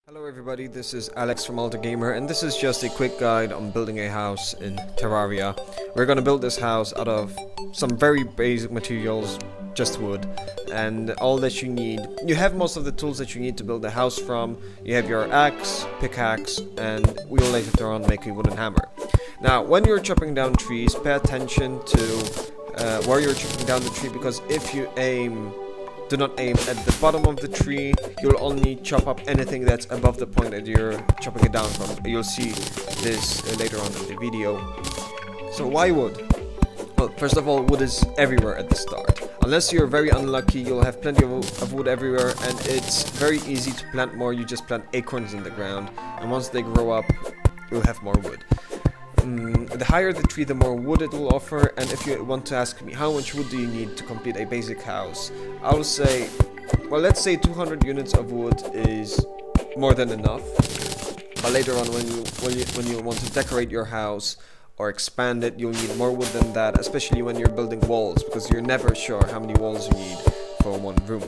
Hello everybody, this is Alex from Gamer, and this is just a quick guide on building a house in Terraria. We're gonna build this house out of some very basic materials, just wood, and all that you need. You have most of the tools that you need to build a house from. You have your axe, pickaxe, and we will later on make a wooden hammer. Now, when you're chopping down trees, pay attention to where you're chopping down the tree, because if you do not aim at the bottom of the tree, you'll only chop up anything that's above the point that you're chopping it down from. You'll see this later on in the video. So why wood? Well, first of all, wood is everywhere at the start. Unless you're very unlucky, you'll have plenty of wood everywhere, and it's very easy to plant more. You just plant acorns in the ground, and once they grow up, you'll have more wood. The higher the tree, the more wood it will offer. And if you want to ask me how much wood do you need to complete a basic house, I will say, well, let's say 200 units of wood is more than enough. But later on, when you want to decorate your house or expand it, you'll need more wood than that, especially when you're building walls, because you're never sure how many walls you need for one room.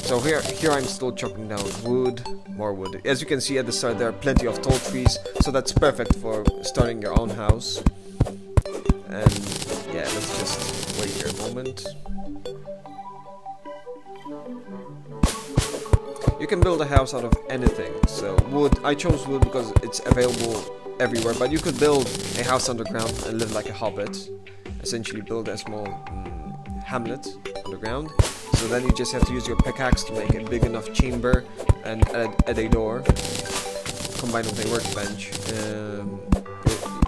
So here I'm still chopping down wood, more wood. As you can see at the start, there are plenty of tall trees, so that's perfect for starting your own house. And yeah, let's just wait here a moment. You can build a house out of anything. So wood, I chose wood because it's available everywhere, but you could build a house underground and live like a hobbit. Essentially build a small hamlet underground. So then you just have to use your pickaxe to make a big enough chamber and add a door, combined with a workbench.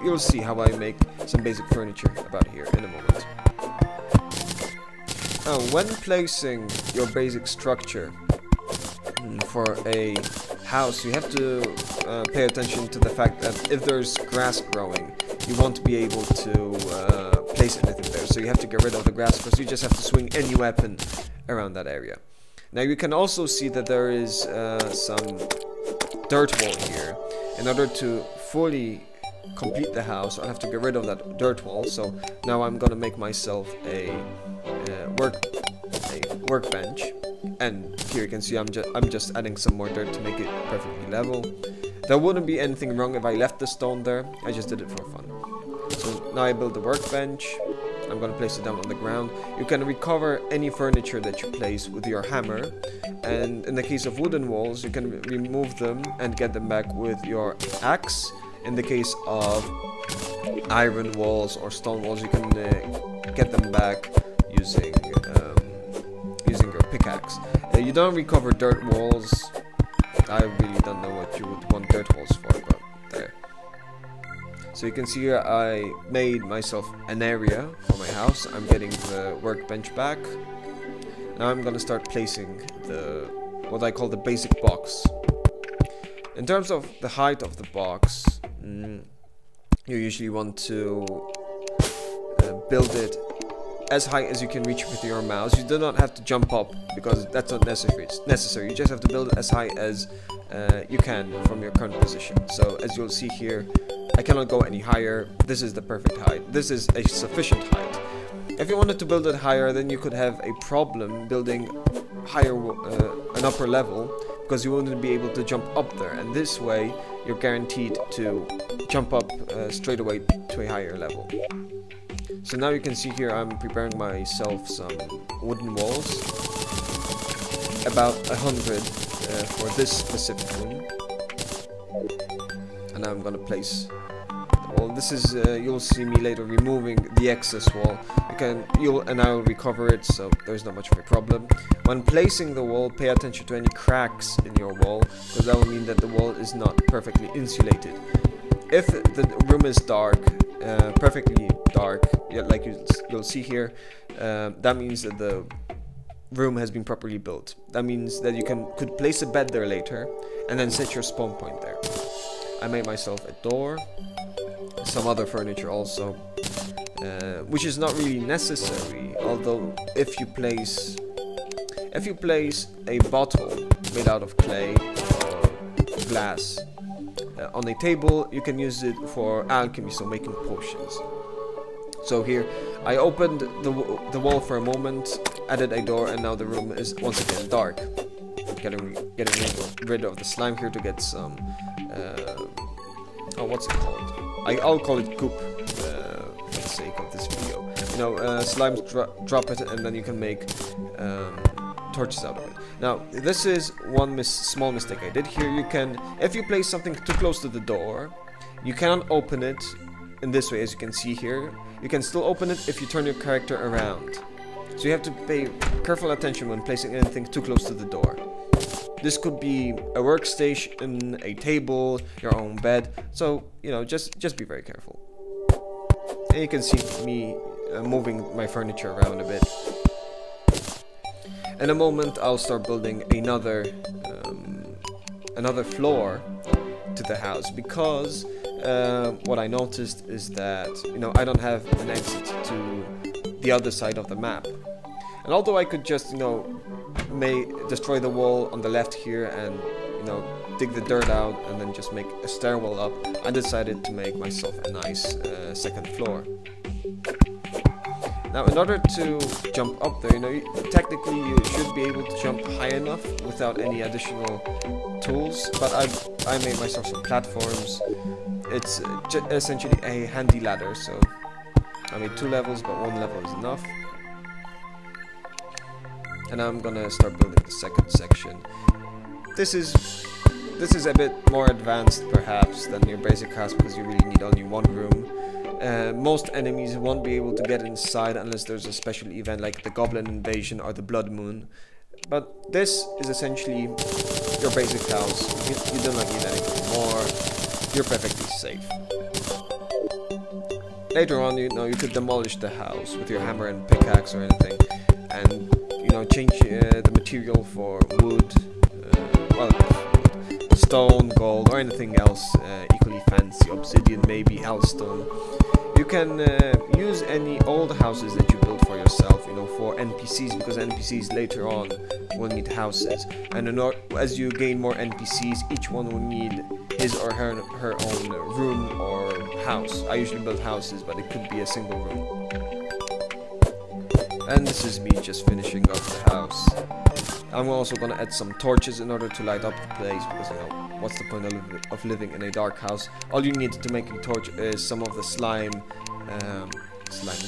You'll see how I make some basic furniture about here in a moment. When placing your basic structure for a house, you have to pay attention to the fact that if there's grass growing, you won't be able to place anything there. So you have to get rid of the grass first. You just have to swing any weapon around that area. Now you can also see that there is some dirt wall here. In order to fully complete the house, I have to get rid of that dirt wall. So now I'm gonna make myself a workbench, and here you can see I'm just adding some more dirt to make it perfectly level. There wouldn't be anything wrong if I left the stone there. I just did it for fun. So now I build the workbench. I'm gonna place it down on the ground. You can recover any furniture that you place with your hammer, and in the case of wooden walls, you can remove them and get them back with your axe. In the case of iron walls or stone walls, you can get them back using your pickaxe. You don't recover dirt walls. I really don't know what you would want dirt walls for, but there. So you can see here I made myself an area for my house. I'm getting the workbench back. Now I'm gonna start placing what I call the basic box. In terms of the height of the box, you usually want to build it as high as you can reach with your mouse. You do not have to jump up because that's not necessary. You just have to build it as high as you can from your current position. So as you'll see here, I cannot go any higher. This is the perfect height. This is a sufficient height. If you wanted to build it higher, then you could have a problem building higher, an upper level, because you wouldn't be able to jump up there. And this way, you're guaranteed to jump up straight away to a higher level. So now you can see here I'm preparing myself some wooden walls, about 100 for this specific room. And now I'm gonna place the wall. This is you'll see me later removing the excess wall. And I'll recover it, so there's not much of a problem. When placing the wall, pay attention to any cracks in your wall, because that will mean that the wall is not perfectly insulated. If the room is dark, perfectly dark, like you'll see here, that means that the room has been properly built. That means that you could place a bed there later and then set your spawn point there. I made myself a door, some other furniture also, which is not really necessary. Although if you place a bottle made out of clay or glass on a table, you can use it for alchemy, so making potions. So here I opened the wall for a moment, added a door, and now the room is once again dark. getting rid of the slime here to get some. Oh, what's it called? I'll call it goop for the sake of this video. You know, slimes drop it, and then you can make torches out of it. Now, this is one small mistake I did here. You can, if you place something too close to the door, you cannot open it in this way, as you can see here. You can still open it if you turn your character around. So you have to pay careful attention when placing anything too close to the door. This could be a workstation, a table, your own bed. So, you know, just be very careful. And you can see me moving my furniture around a bit. In a moment, I'll start building another floor to the house, because what I noticed is that, you know, I don't have an exit to the other side of the map. And although I could just, you know, destroy the wall on the left here and, you know, dig the dirt out and then just make a stairwell up, I decided to make myself a nice second floor. Now, in order to jump up there, you know, technically you should be able to jump high enough without any additional tools, but I made myself some platforms. It's essentially a handy ladder, so I made 2 levels, but 1 level is enough. And I'm gonna start building the second section. This is a bit more advanced perhaps than your basic house, because you really need only 1 room. Most enemies won't be able to get inside unless there's a special event like the Goblin Invasion or the Blood Moon. But this is essentially your basic house. You do not need anything more. You're perfectly safe. Later on, you know, you could demolish the house with your hammer and pickaxe or anything, and, you know, change the material for wood, well, stone, gold, or anything else equally fancy, obsidian, maybe hellstone. You can use any old houses that you build for yourself, you know, for NPCs, because NPCs later on will need houses. And as you gain more NPCs, each one will need his or her own room or house. I usually build houses, but it could be a single room. And this is me just finishing up the house. I'm also gonna add some torches in order to light up the place, because, you know, what's the point of living in a dark house? All you need to make a torch is some of the slime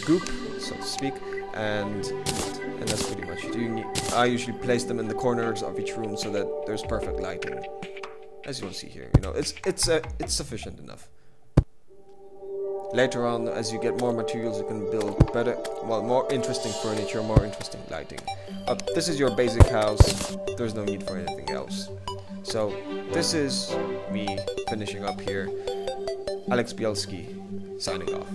goop, so to speak, and that's pretty much it. I usually place them in the corners of each room so that there's perfect lighting. As you will see here, you know, it's sufficient enough. Later on, as you get more materials, you can build better, well, more interesting furniture, more interesting lighting. But this is your basic house. There's no need for anything else. So this is me finishing up here. Alex Bielski signing off.